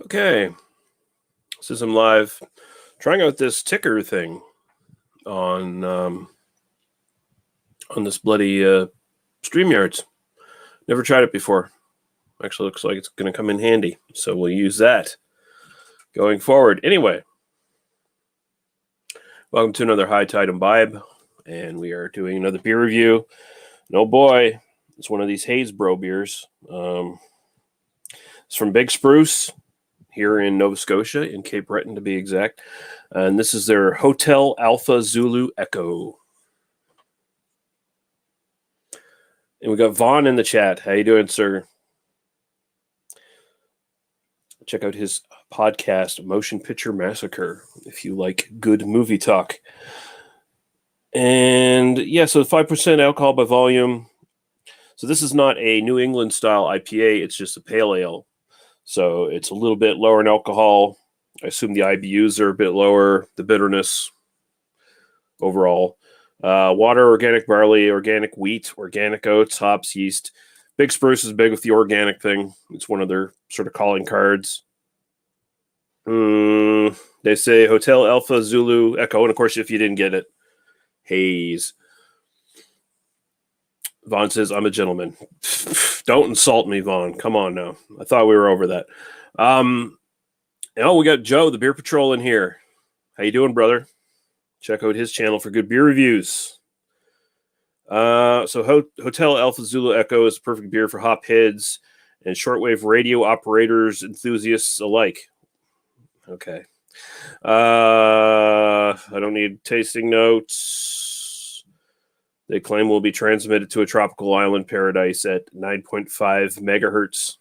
Okay, since I'm live, trying out this ticker thing on this bloody StreamYards. Never tried it before. Actually, looks like it's going to come in handy, so we'll use that going forward. Anyway, welcome to another High Tide Imbibe, and we are doing another beer review. And oh boy, it's one of these Haysbro beers. It's from Big Spruce here in Nova Scotia, in Cape Breton to be exact. And this is their Hotel Alpha Zulu Echo. And we got Vaughn in the chat. How you doing, sir? Check out his podcast, Motion Picture Massacre, if you like good movie talk. And yeah, so 5% alcohol by volume. So this is not a New England style IPA. It's just a pale ale. So it's a little bit lower in alcohol. I assume the IBUs are a bit lower, the bitterness overall. Water, organic barley, organic wheat, organic oats, hops, yeast. Big Spruce is big with the organic thing. It's one of their sort of calling cards. They say Hotel Alpha Zulu Echo. And of course, if you didn't get it, Haze. Vaughn says, I'm a gentleman. Don't insult me, Vaughn. Come on now. I thought we were over that. We got Joe, the Beer Patrol, in here. How you doing, brother? Check out his channel for good beer reviews. So Hotel Alpha Zulu Echo is a perfect beer for hop heads and shortwave radio operators, enthusiasts alike. Okay. I don't need tasting notes. They claim will be transmitted to a tropical island paradise at 9.5 megahertz.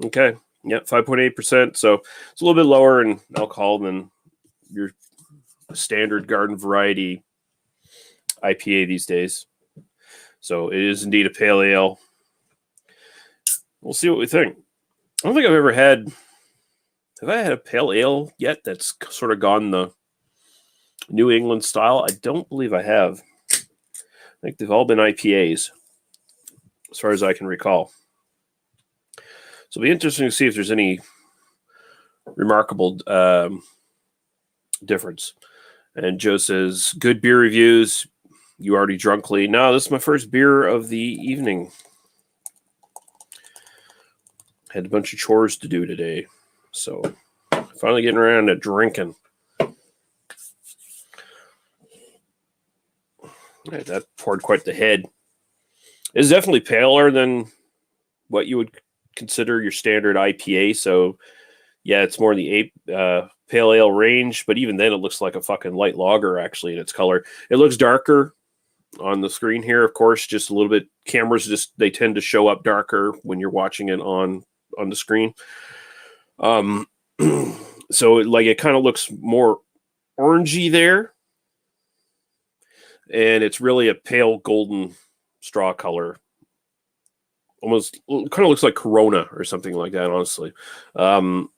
Okay. Yeah, 5.8%. So it's a little bit lower in alcohol than your standard garden variety IPA these days. So it is indeed a pale ale. We'll see what we think. I don't think I've ever had... Have I had a pale ale yet that's sort of gone the New England style? I don't believe I have. I think they've all been IPAs, as far as I can recall. So it'll be interesting to see if there's any remarkable difference. And Joe says, good beer reviews. You already drunkly. No, this is my first beer of the evening. Had a bunch of chores to do today. So finally getting around to drinking. Yeah, that poured quite the head. It's definitely paler than what you would consider your standard IPA. So yeah, it's more in the pale ale range, but even then it looks like a fucking light lager actually in its color. It looks darker on the screen here, of course, just a little bit. Cameras they tend to show up darker when you're watching it on the screen. So it kind of looks more orangey there, and it's really a pale golden straw color. Almost kind of looks like Corona or something like that, honestly. And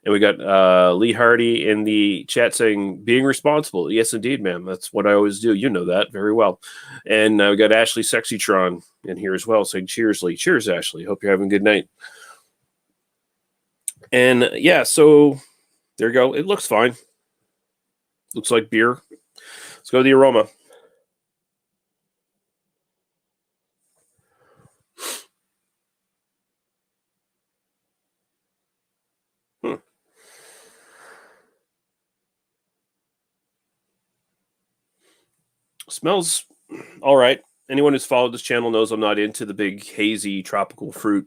we got Lee Hardy in the chat saying, being responsible. Yes, indeed, ma'am. That's what I always do. You know that very well. And we got Ashley Sexytron in here as well saying, cheers, Lee. Cheers, Ashley. Hope you're having a good night. And yeah, so there you go. It looks fine. Looks like beer. Let's go to the aroma. Smells all right. Anyone who's followed this channel knows I'm not into the big hazy tropical fruit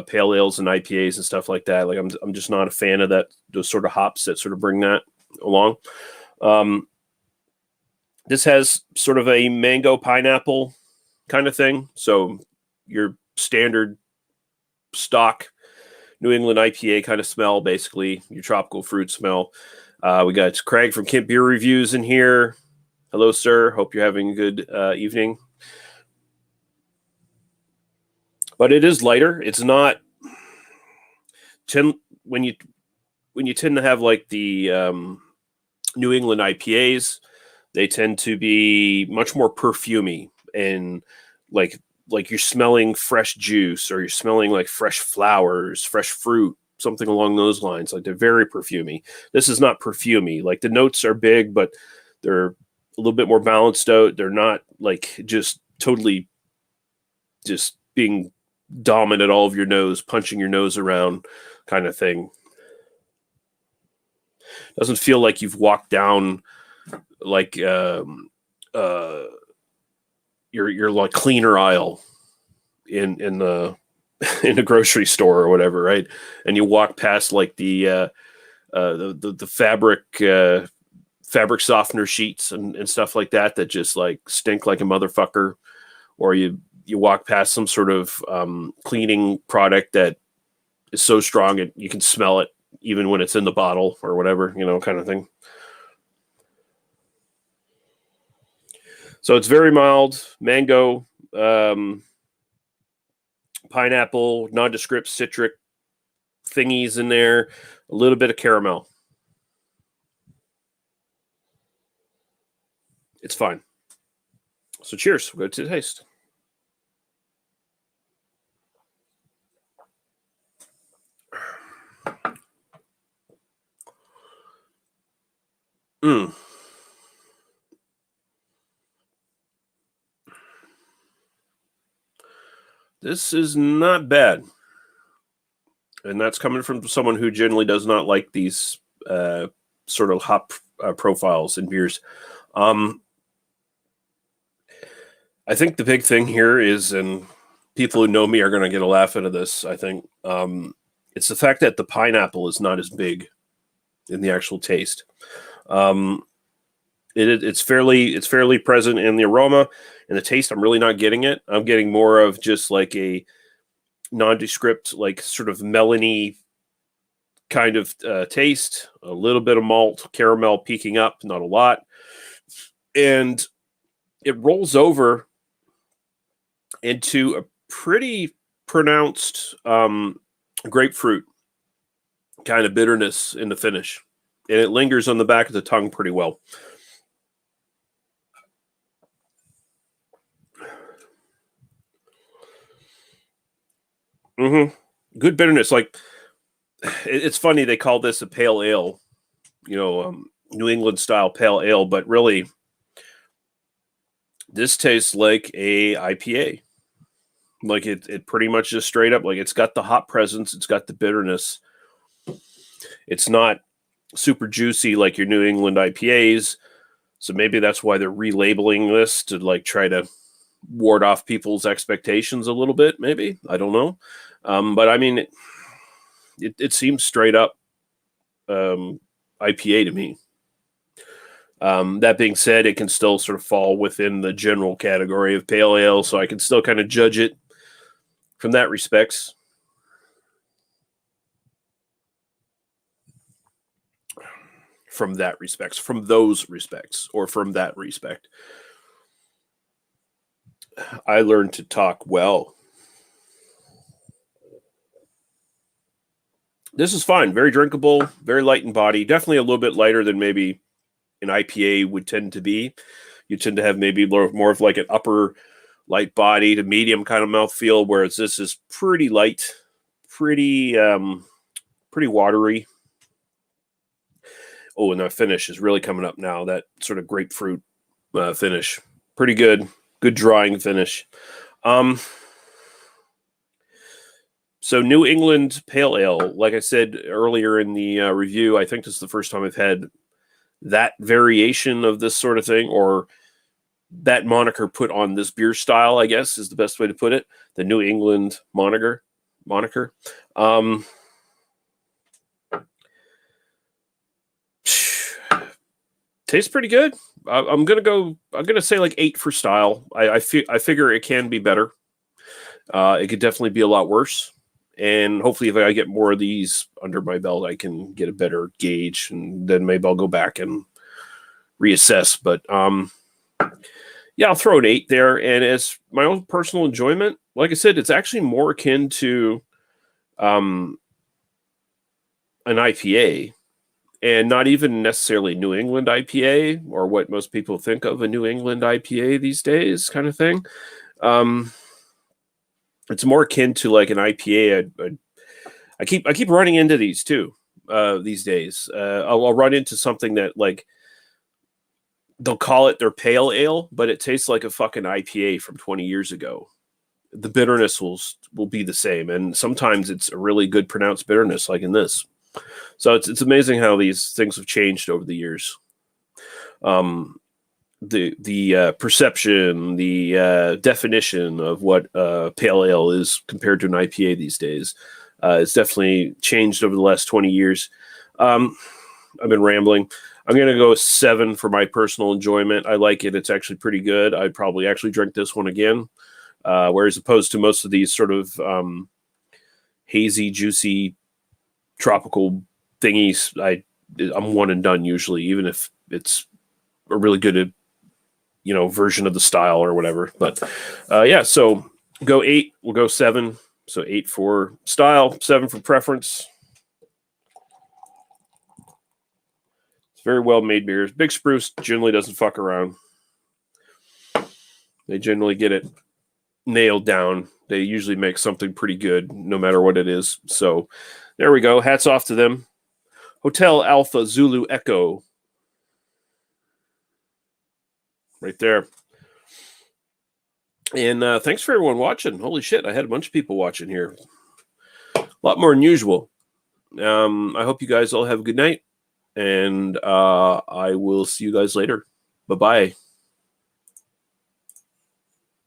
pale ales and IPAs and stuff like that. Like I'm just not a fan of that. Those sort of hops that sort of bring that along. This has sort of a mango pineapple kind of thing. So your standard stock New England IPA kind of smell, basically your tropical fruit smell. We got Craig from Kent Beer Reviews in here. Hello, sir. Hope you're having a good evening. But it is lighter. It's not when you tend to have like the New England IPAs, they tend to be much more perfumey and like like you're smelling fresh juice, or you're smelling like fresh flowers, fresh fruit, something along those lines. Like they're very perfumey. This is not perfumey. Like the notes are big, but they're a little bit more balanced out. They're not like just totally just being dominant all of your nose, punching your nose around kind of thing. Doesn't feel like you've walked down like your like cleaner aisle in the in a grocery store or whatever, right? And you walk past like the fabric softener sheets and stuff like that just like stink like a motherfucker, or you walk past some sort of cleaning product that is so strong you can smell it even when it's in the bottle or whatever, kind of thing. So it's very mild, mango, pineapple, nondescript citric thingies in there, a little bit of caramel. It's fine. So cheers. We'll go to the taste. This is not bad. And that's coming from someone who generally does not like these sort of hop profiles in beers. I think the big thing here is, and people who know me are going to get a laugh out of this, I think, it's the fact that the pineapple is not as big in the actual taste. It's fairly present in the aroma, and the taste, I'm really not getting it. I'm getting more of just like a nondescript, like sort of melony kind of taste, a little bit of malt, caramel peeking up, not a lot. And it rolls over into a pretty pronounced grapefruit kind of bitterness in the finish. And it lingers on the back of the tongue pretty well. Good bitterness. Like, it's funny they call this a pale ale, New England style pale ale, but really this tastes like a IPA. Like it pretty much just straight up, like it's got the hop presence, it's got the bitterness. It's not super juicy like your New England IPAs. So maybe that's why they're relabeling this to like try to ward off people's expectations a little bit. Maybe, I don't know. But I mean, it seems straight up IPA to me. That being said, it can still sort of fall within the general category of pale ale, so I can still kind of judge it from that respects. From those respects, or from that respect. I learned to talk well. This is fine. Very drinkable, very light in body. Definitely a little bit lighter than maybe an IPA would tend to be. You tend to have maybe more of like an upper light body to medium kind of mouthfeel, whereas this is pretty light, pretty watery. Oh, and the finish is really coming up now. That sort of grapefruit finish. Pretty good. Good drying finish. So New England Pale Ale, like I said earlier in the review, I think this is the first time I've had that variation of this sort of thing, or that moniker put on this beer style, I guess is the best way to put it. The New England moniker. Tastes pretty good. I'm gonna say like 8 for style. I figure it can be better. It could definitely be a lot worse. And hopefully if I get more of these under my belt, I can get a better gauge, and then maybe I'll go back and reassess. But yeah, I'll throw an 8 there. And as my own personal enjoyment, like I said, it's actually more akin to an IPA, and not even necessarily New England IPA, or what most people think of a New England IPA these days kind of thing. It's more akin to like an IPA. I keep running into these too these days. I'll run into something that like they'll call it their pale ale, but it tastes like a fucking IPA from 20 years ago. The bitterness will be the same, and sometimes it's a really good pronounced bitterness, like in this. So it's amazing how these things have changed over the years. The perception, the definition of what pale ale is compared to an IPA these days has definitely changed over the last 20 years. I've been rambling. I'm going to go 7 for my personal enjoyment. I like it. It's actually pretty good. I'd probably actually drink this one again. Whereas opposed to most of these sort of hazy, juicy, tropical thingies, I'm one and done usually, even if it's a really good, version of the style or whatever. But yeah, so go 8. We'll go 7. So 8 for style, 7 for preference. It's very well made beers. Big Spruce generally doesn't fuck around. They generally get it nailed down. They usually make something pretty good no matter what it is. So there we go. Hats off to them. Hotel Alpha Zulu Echo. Right there. And thanks for everyone watching. Holy shit, I had a bunch of people watching here. A lot more than usual. I hope you guys all have a good night. And I will see you guys later. Bye-bye.